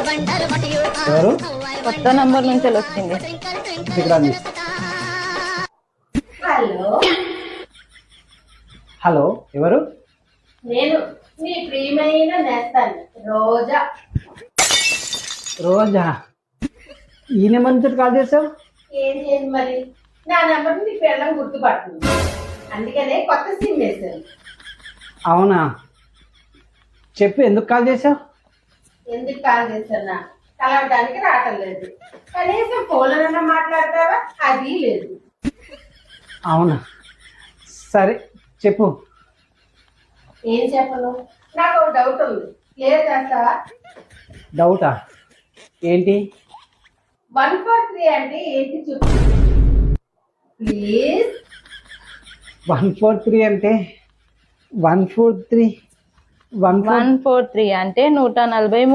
ఎవరు? కొత్త నంబర్ నుంచి వచ్చింది. ఇక్కడ రండి. హలో హలో, ఎవరు? నేను మీ ప్రియమైన నేస్తాను రోజా. రోజా? ఈ నెంబర్ నుంచి కాల్ చేసావు? ఏం చేయండి మరి, నా నెంబర్ నీ పిల్లలు గుర్తుపడుతుంది, అందుకనే కొత్త సిమ్ వేశాను. అవునా, చెప్పు, ఎందుకు కాల్ చేసావు? ఎందుకు కాల్ చేస్తున్నా, కలవడానికి రావటం లేదు, కనీసం ఫోన్లోనన్నా మాట్లాడతావా, అది లేదు. అవునా, సరే చెప్పు. ఏం చెప్పను, నాకు ఒక డౌట్ ఉంది, క్లియర్ చేస్తావా? డౌటా? ఏంటి? 143 అంటే ఏంటి చెప్పు ప్లీజ్. 143 అంటే 143 143 అంటే 143